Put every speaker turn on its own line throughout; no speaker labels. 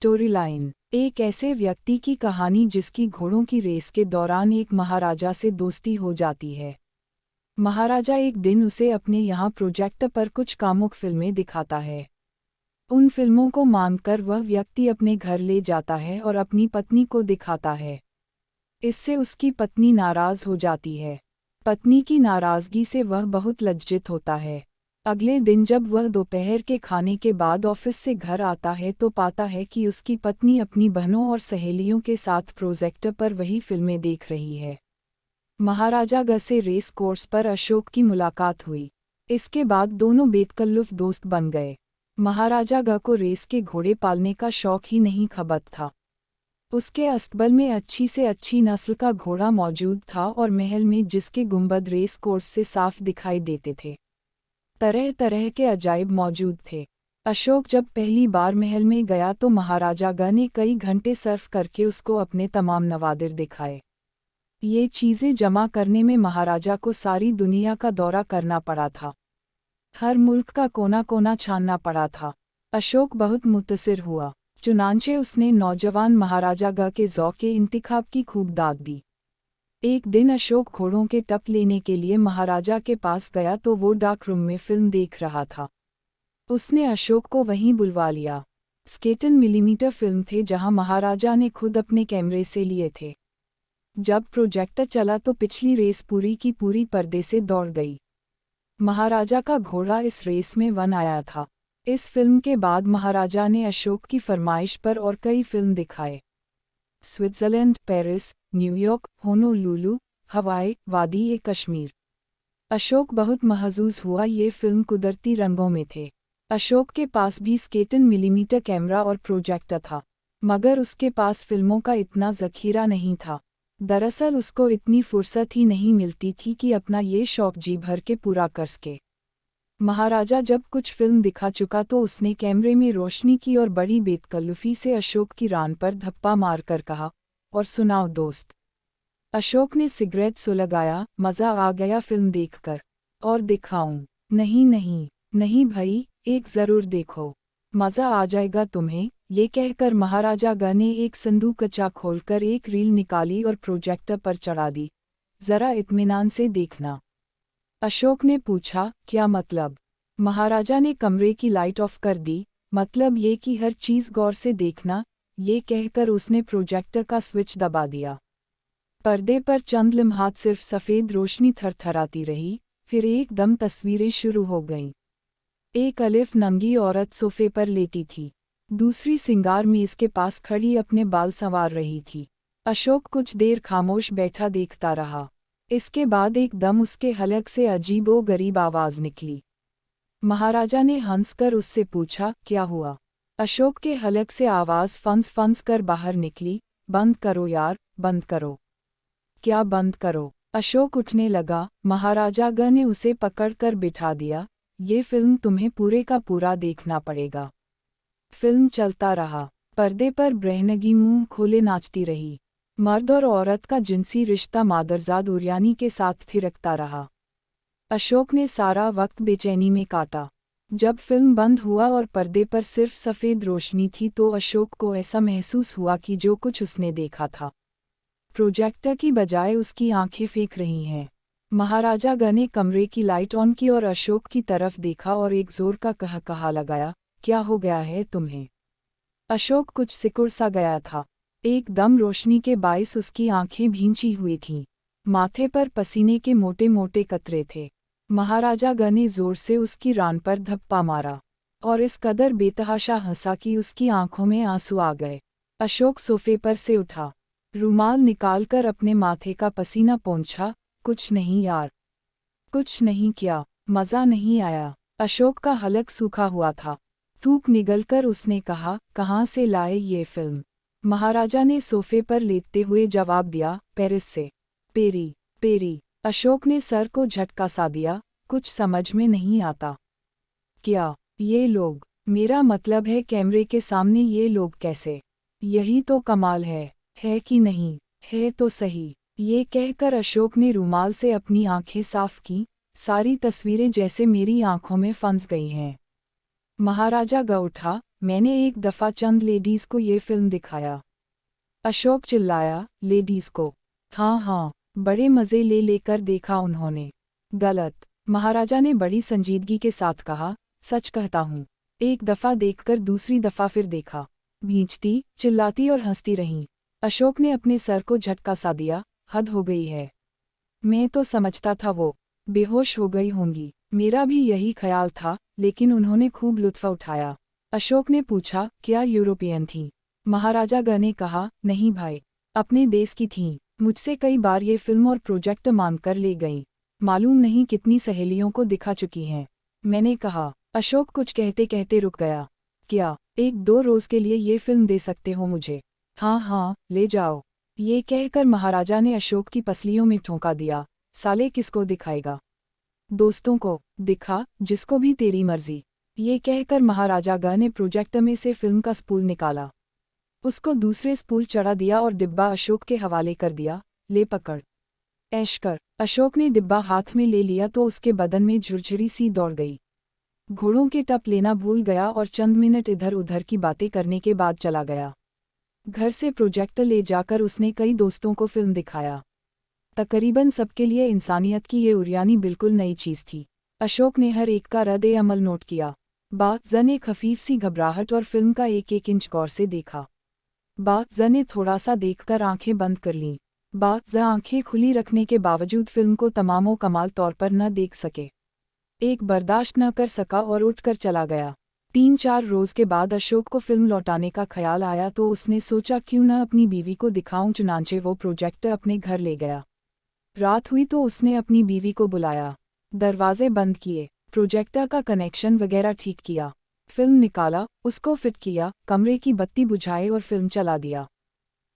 Story line. एक ऐसे व्यक्ति की कहानी जिसकी घोड़ों की रेस के दौरान एक महाराजा से दोस्ती हो जाती है। महाराजा एक दिन उसे अपने यहाँ प्रोजेक्टर पर कुछ कामुक फिल्में दिखाता है। उन फिल्मों को मानकर वह व्यक्ति अपने घर ले जाता है और अपनी पत्नी को दिखाता है। इससे उसकी पत्नी नाराज हो जाती है। पत्नी की नाराजगी से वह बहुत लज्जित होता है। अगले दिन जब वह दोपहर के खाने के बाद ऑफिस से घर आता है तो पाता है कि उसकी पत्नी अपनी बहनों और सहेलियों के साथ प्रोजेक्टर पर वही फिल्में देख रही है। महाराजा ग से रेस कोर्स पर अशोक की मुलाकात हुई। इसके बाद दोनों बेतकल्लुफ़ दोस्त बन गए। महाराजा ग को रेस के घोड़े पालने का शौक ही नहीं खबत था। उसके अस्तबल में अच्छी से अच्छी नस्ल का घोड़ा मौजूद था और महल में जिसके गुंबद रेस कोर्स से साफ दिखाई देते थे। तरह तरह के अजायब मौजूद थे। अशोक जब पहली बार महल में गया तो महाराजा ग ने कई घंटे सर्फ करके उसको अपने तमाम नवादिर दिखाए। ये चीज़ें जमा करने में महाराजा को सारी दुनिया का दौरा करना पड़ा था। हर मुल्क का कोना कोना छानना पड़ा था। अशोक बहुत मुतासिर हुआ। चुनांचे उसने नौजवान महाराजा ग के ज़ौक़ इंतिखाब की खूब दाद दी। एक दिन अशोक घोड़ों के टप लेने के लिए महाराजा के पास गया तो वो डार्क रूम में फिल्म देख रहा था। उसने अशोक को वहीं बुलवा लिया। 67 मिलीमीटर फिल्म थे जहां महाराजा ने खुद अपने कैमरे से लिए थे। जब प्रोजेक्टर चला तो पिछली रेस पूरी की पूरी पर्दे से दौड़ गई। महाराजा का घोड़ा इस रेस में वन आया था। इस फिल्म के बाद महाराजा ने अशोक की फरमाइश पर और कई फिल्म दिखाए। स्विट्ज़रलैंड, पेरिस, न्यूयॉर्क, होनोलुलु, हवाई, वादी कश्मीर। अशोक बहुत महजूज हुआ। ये फिल्म कुदरती रंगों में थे। अशोक के पास भी 67 मिलीमीटर कैमरा और प्रोजेक्टर था, मगर उसके पास फिल्मों का इतना ज़ख़ीरा नहीं था। दरअसल उसको इतनी फुर्सत ही नहीं मिलती थी कि अपना ये शौक़ जी भर के पूरा कर सके। महाराजा जब कुछ फिल्म दिखा चुका तो उसने कैमरे में रोशनी की और बड़ी बेतकल्लुफ़ी से अशोक की रान पर धप्पा मारकर कहा, और सुनाओ दोस्त। अशोक ने सिगरेट सुलगाया। मज़ा आ गया फिल्म देखकर। और दिखाऊं? नहीं नहीं नहीं भाई, एक ज़रूर देखो, मज़ा आ जाएगा तुम्हें। ये कहकर महाराजा ग ने एक संदूकचा खोलकर एक रील निकाली और प्रोजेक्टर पर चढ़ा दी। ज़रा इत्मीनान से देखना। अशोक ने पूछा, क्या मतलब? महाराजा ने कमरे की लाइट ऑफ कर दी। मतलब ये कि हर चीज़ गौर से देखना। ये कहकर उसने प्रोजेक्टर का स्विच दबा दिया। पर्दे पर चंद लम्हात सिर्फ सफ़ेद रोशनी थरथराती रही, फिर एकदम तस्वीरें शुरू हो गईं। एक अलिफ नंगी औरत सोफे पर लेटी थी। दूसरी सिंगार मेज़ के पास खड़ी अपने बाल संवार रही थी। अशोक कुछ देर खामोश बैठा देखता रहा। इसके बाद एकदम उसके हलक से अजीबो गरीब आवाज़ निकली। महाराजा ने हंसकर उससे पूछा, क्या हुआ? अशोक के हलक से आवाज़ फंस कर बाहर निकली, बंद करो यार, बंद करो। क्या बंद करो? अशोक उठने लगा। महाराजा ग ने उसे पकड़कर बिठा दिया। ये फिल्म तुम्हें पूरे का पूरा देखना पड़ेगा। फिल्म चलता रहा। पर्दे पर ब्रहनगी मुंह खोले नाचती रही। मर्द और औरत का जिनसी रिश्ता मादरजाद उर्यानी के साथ थिरकता रहा। अशोक ने सारा वक्त बेचैनी में काटा। जब फिल्म बंद हुआ और पर्दे पर सिर्फ सफ़ेद रोशनी थी तो अशोक को ऐसा महसूस हुआ कि जो कुछ उसने देखा था प्रोजेक्टर की बजाय उसकी आंखें फेंक रही हैं। महाराजा ग ने कमरे की लाइट ऑन की और अशोक की तरफ देखा और एक जोर का कहकहा लगाया, क्या हो गया है तुम्हें? अशोक कुछ सिकुड़ सा गया था। एकदम रोशनी के बाइस उसकी आंखें भींची हुई थीं। माथे पर पसीने के मोटे मोटे कतरे थे। महाराजा ग ने जोर से उसकी रान पर धप्पा मारा और इस कदर बेतहाशा हंसा कि उसकी आंखों में आंसू आ गए। अशोक सोफे पर से उठा, रुमाल निकालकर अपने माथे का पसीना पोंछा। कुछ नहीं यार, कुछ नहीं किया, मज़ा नहीं आया। अशोक का हलक सूखा हुआ था। थूक निगलकर उसने कहा, कहाँ से लाए ये फिल्म? महाराजा ने सोफे पर लेटते हुए जवाब दिया, पेरिस से। Peri peri. अशोक ने सर को झटका सा दिया। कुछ समझ में नहीं आता। क्या ये लोग? मेरा मतलब है कैमरे के सामने ये लोग कैसे? यही तो कमाल है कि नहीं? है तो सही। ये कहकर अशोक ने रुमाल से अपनी आंखें साफ की। सारी तस्वीरें जैसे मेरी आंखों में फंस गई हैं। महाराजा गा उठा, मैंने एक दफ़ा चंद लेडीज़ को ये फिल्म दिखाया। अशोक चिल्लाया, लेडीज़ को? हाँ हाँ, बड़े मज़े ले लेकर देखा उन्होंने। गलत। महाराजा ने बड़ी संजीदगी के साथ कहा, सच कहता हूँ, एक दफ़ा देखकर दूसरी दफ़ा फिर देखा। भींचती, चिल्लाती और हंसती रहीं। अशोक ने अपने सर को झटका सा दिया, हद हो गई है। मैं तो समझता था वो बेहोश हो गई होंगी। मेरा भी यही ख्याल था, लेकिन उन्होंने खूब लुत्फ़ उठाया। अशोक ने पूछा, क्या यूरोपियन थीं? महाराजा गा ने कहा, नहीं भाई, अपने देश की थीं। मुझसे कई बार ये फिल्म और प्रोजेक्ट मांगकर ले गईं। मालूम नहीं कितनी सहेलियों को दिखा चुकी हैं। मैंने कहा। अशोक कुछ कहते कहते रुक गया। क्या 1-2 रोज़ के लिए ये फिल्म दे सकते हो मुझे? हाँ हाँ, ले जाओ। ये कहकर महाराजा ने अशोक की पसलियों में ठोंका दिया, साले किसको दिखाएगा? दोस्तों को दिखा, जिसको भी तेरी मर्जी। ये कहकर महाराजा गा ने प्रोजेक्टर में से फिल्म का स्पूल निकाला, उसको दूसरे स्पूल चढ़ा दिया और डिब्बा अशोक के हवाले कर दिया, ले पकड़, ऐश कर। अशोक ने डिब्बा हाथ में ले लिया तो उसके बदन में झुरझुरी सी दौड़ गई। घोड़ों के टप लेना भूल गया और चंद मिनट इधर उधर की बातें करने के बाद चला गया। घर से प्रोजेक्टर ले जाकर उसने कई दोस्तों को फिल्म दिखाया। तकरीबन सबके लिए इंसानियत की ये उरियानी बिल्कुल नई चीज़ थी। अशोक ने हर एक का रद्द अमल नोट किया। बाज़ ने खफीफ सी घबराहट और फिल्म का एक एक इंच गौर से देखा। बाज़ ने थोड़ा सा देखकर आंखें बंद कर लीं। बाज़ आंखें खुली रखने के बावजूद फिल्म को तमामो कमाल तौर पर न देख सके। एक बर्दाश्त न कर सका और उठकर चला गया। 3-4 रोज़ के बाद अशोक को फिल्म लौटाने का ख्याल आया तो उसने सोचा क्यों न अपनी बीवी को दिखाऊं, चुनांचे वो प्रोजेक्टर अपने घर ले गया। रात हुई तो उसने अपनी बीवी को बुलाया, दरवाजे बंद किए, प्रोजेक्टर का कनेक्शन वगैरह ठीक किया, फिल्म निकाला, उसको फिट किया, कमरे की बत्ती बुझाए और फिल्म चला दिया।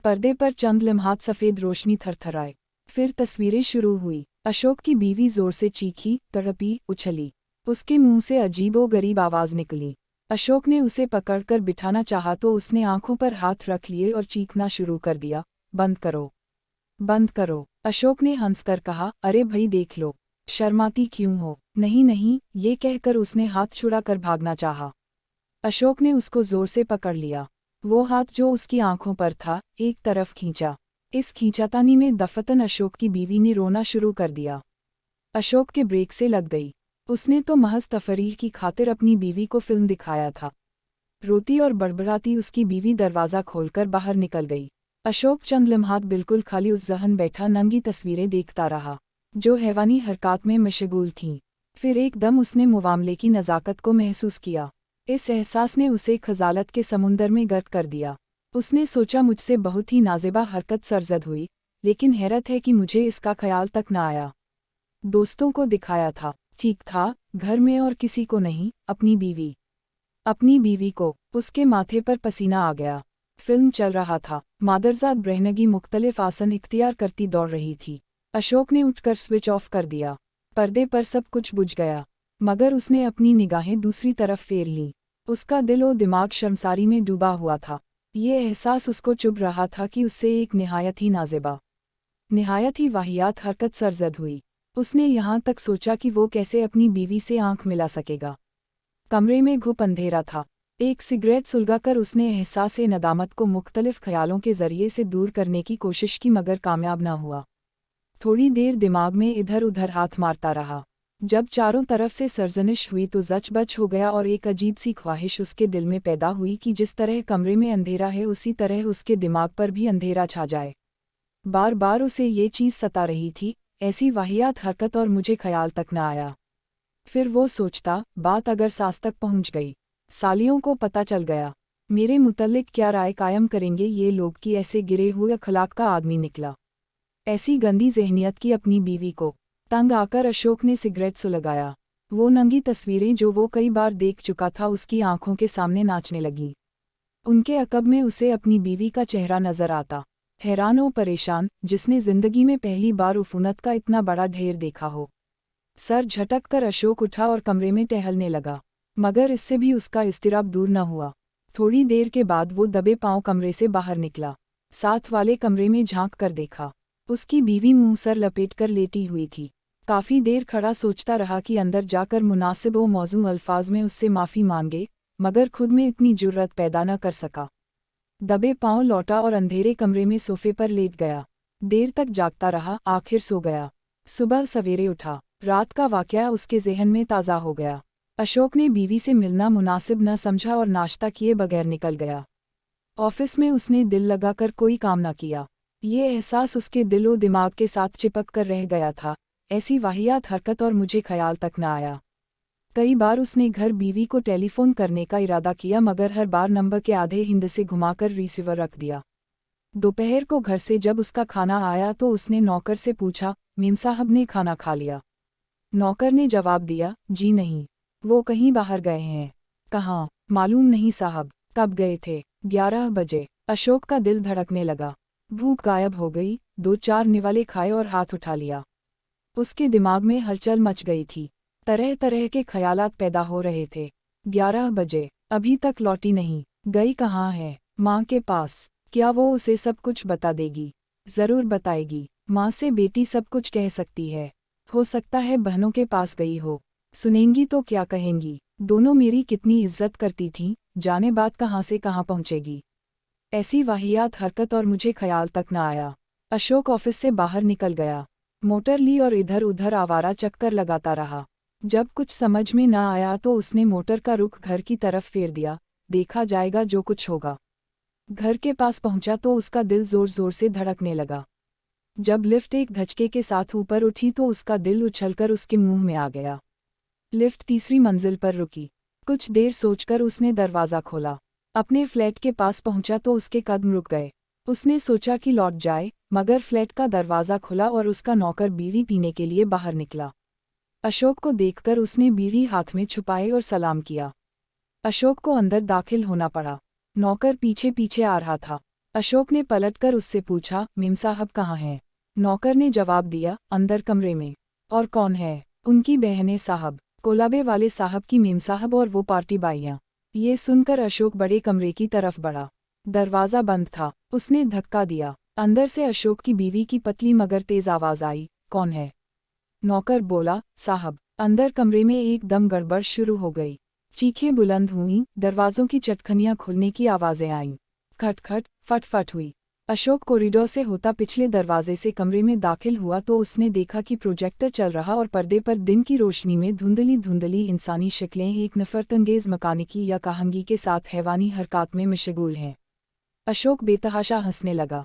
पर्दे पर चंद लम्हात सफ़ेद रोशनी थरथराए, फिर तस्वीरें शुरू हुई। अशोक की बीवी जोर से चीखी, तड़पी, उछली। उसके मुंह से अजीबो-गरीब आवाज़ निकली। अशोक ने उसे पकड़कर बिठाना चाहा तो उसने आंखों पर हाथ रख लिए और चीखना शुरू कर दिया, बंद करो, बंद करो। अशोक ने हंसकर कहा, अरे भई देख लो, शर्माती क्यों हो? नहीं नहीं, ये कहकर उसने हाथ छुड़ाकर भागना चाहा। अशोक ने उसको जोर से पकड़ लिया। वो हाथ जो उसकी आंखों पर था, एक तरफ खींचा। इस खींचातानी में दफतन अशोक की बीवी ने रोना शुरू कर दिया। अशोक के ब्रेक से लग गई। उसने तो महज तफरीह की खातिर अपनी बीवी को फिल्म दिखाया था। रोती और बड़बड़ाती उसकी बीवी दरवाज़ा खोलकर बाहर निकल गई। अशोक चंद लम्हात बिल्कुल खाली उस जहन बैठा नंगी तस्वीरें देखता रहा, जो हैवानी हरकत में मशगूल थीं। फिर एकदम उसने मुआमले की नज़ाकत को महसूस किया। इस एहसास ने उसे खजालत के समुंदर में गर्क कर दिया। उसने सोचा, मुझसे बहुत ही नाज़ेबा हरकत सरजद हुई, लेकिन हैरत है कि मुझे इसका ख्याल तक न आया। दोस्तों को दिखाया था, ठीक था, घर में और किसी को नहीं, अपनी बीवी। अपनी बीवी को। उसके माथे पर पसीना आ गया। फिल्म चल रहा था। मादरजाद ब्रहनगी मुख्तलिफ आसन इख्तियार करती दौड़ रही थी। अशोक ने उठकर स्विच ऑफ कर दिया। पर्दे पर सब कुछ बुझ गया, मगर उसने अपनी निगाहें दूसरी तरफ फेर लीं। उसका दिल और दिमाग शर्मसारी में डूबा हुआ था। ये एहसास उसको चुभ रहा था कि उससे एक निहायत ही नाज़ेबा, निहायत ही वाहियात हरकत सरजद हुई। उसने यहाँ तक सोचा कि वो कैसे अपनी बीवी से आंख मिला सकेगा। कमरे में घुप अंधेरा था। एक सिगरेट सुलगाकर उसने एहसास नदामत को मुख्तलिफ ख्यालों के ज़रिए से दूर करने की कोशिश की, मगर कामयाब न हुआ। थोड़ी देर दिमाग में इधर उधर हाथ मारता रहा। जब चारों तरफ से सरजनिश हुई तो जच-बच हो गया और एक अजीब सी ख्वाहिश उसके दिल में पैदा हुई कि जिस तरह कमरे में अंधेरा है उसी तरह उसके दिमाग पर भी अंधेरा छा जाए। बार बार उसे ये चीज़ सता रही थी, ऐसी वाहियात हरकत और मुझे ख्याल तक न आया। फिर वो सोचता, बात अगर सास तक पहुंच गई, सालियों को पता चल गया, मेरे मुतल्लिक क्या राय कायम करेंगे ये लोग कि ऐसे गिरे हुए अखलाक का आदमी निकला। ऐसी गंदी जहनियत की अपनी बीवी को। तंग आकर अशोक ने सिगरेट सुलगाया। वो नंगी तस्वीरें जो वो कई बार देख चुका था उसकी आंखों के सामने नाचने लगीं। उनके अकब में उसे अपनी बीवी का चेहरा नजर आता, हैरान और परेशान, जिसने जिंदगी में पहली बार उफूनत का इतना बड़ा ढेर देखा हो। सर झटक कर अशोक उठा और कमरे में टहलने लगा, मगर इससे भी उसका इस्तिराब दूर न हुआ। थोड़ी देर के बाद वो दबे पांव कमरे से बाहर निकला। साथ वाले कमरे में झांक कर देखा, उसकी बीवी मुंह सर लपेटकर लेटी हुई थी। काफ़ी देर खड़ा सोचता रहा कि अंदर जाकर मुनासिब व मौजू अल्फाज में उससे माफ़ी मांगे, मगर खुद में इतनी जुर्रत पैदा न कर सका। दबे पांव लौटा और अंधेरे कमरे में सोफे पर लेट गया। देर तक जागता रहा, आखिर सो गया। सुबह सवेरे उठा, रात का वाकया उसके ज़हन में ताज़ा हो गया। अशोक ने बीवी से मिलना मुनासिब न समझा और नाश्ता किए बगैर निकल गया। ऑफिस में उसने दिल लगाकर कोई काम न किया। ये एहसास उसके दिलो दिमाग के साथ चिपक कर रह गया था। ऐसी वाहियात हरकत और मुझे ख्याल तक न आया। कई बार उसने घर बीवी को टेलीफोन करने का इरादा किया, मगर हर बार नंबर के आधे हिंद से घुमाकर रिसीवर रख दिया। दोपहर को घर से जब उसका खाना आया तो उसने नौकर से पूछा, मीम साहब ने खाना खा लिया? नौकर ने जवाब दिया, जी नहीं, वो कहीं बाहर गए हैं। कहाँ? मालूम नहीं साहब। कब गए थे? 11 बजे। अशोक का दिल धड़कने लगा। भूख गायब हो गई। 2-4 निवाले खाए और हाथ उठा लिया। उसके दिमाग में हलचल मच गई थी। तरह तरह के ख्यालात पैदा हो रहे थे। 11 बजे, अभी तक लौटी नहीं। गई कहाँ है? माँ के पास। क्या वो उसे सब कुछ बता देगी? ज़रूर बताएगी। माँ से बेटी सब कुछ कह सकती है। हो सकता है बहनों के पास गई हो। सुनेंगी तो क्या कहेंगी? दोनों मेरी कितनी इज्जत करती थीं, जाने बात कहाँ से कहाँ पहुँचेगी। ऐसी वाहियात हरकत और मुझे ख्याल तक न आया। अशोक ऑफिस से बाहर निकल गया। मोटर ली और इधर उधर आवारा चक्कर लगाता रहा। जब कुछ समझ में न आया तो उसने मोटर का रुख घर की तरफ फेर दिया। देखा जाएगा जो कुछ होगा। घर के पास पहुंचा तो उसका दिल जोर जोर से धड़कने लगा। जब लिफ्ट एक धचके के साथ ऊपर उठी तो उसका दिल उछलकर उसके मुंह में आ गया। लिफ्ट तीसरी मंजिल पर रुकी। कुछ देर सोचकर उसने दरवाज़ा खोला। अपने फ्लैट के पास पहुंचा तो उसके कदम रुक गए। उसने सोचा कि लौट जाए, मगर फ्लैट का दरवाज़ा खुला और उसका नौकर बीड़ी पीने के लिए बाहर निकला। अशोक को देखकर उसने बीड़ी हाथ में छुपाई और सलाम किया। अशोक को अंदर दाखिल होना पड़ा। नौकर पीछे पीछे आ रहा था। अशोक ने पलटकर उससे पूछा, मीम साहब कहाँ हैं? नौकर ने जवाब दिया, अंदर कमरे में। और कौन है? उनकी बहनें साहब, कोलाबे वाले साहब की मीम साहब और वो पार्टी बाइयाँ। ये सुनकर अशोक बड़े कमरे की तरफ बढ़ा। दरवाज़ा बंद था। उसने धक्का दिया। अंदर से अशोक की बीवी की पतली मगर तेज आवाज़ आई, कौन है? नौकर बोला, साहब। अंदर कमरे में एकदम गड़बड़ शुरू हो गई। चीखें बुलंद हुईं, दरवाज़ों की चटखनियाँ खुलने की आवाज़ें आईं। खटखट, फटफट हुई। अशोक कॉरिडोर से होता पिछले दरवाजे से कमरे में दाखिल हुआ तो उसने देखा कि प्रोजेक्टर चल रहा और पर्दे पर दिन की रोशनी में धुंधली धुंधली इंसानी शक्लें एक नफरतंगेज मकानिकी या कहांगी के साथ हैवानी हरकत में मशगूल हैं। अशोक बेतहाशा हंसने लगा।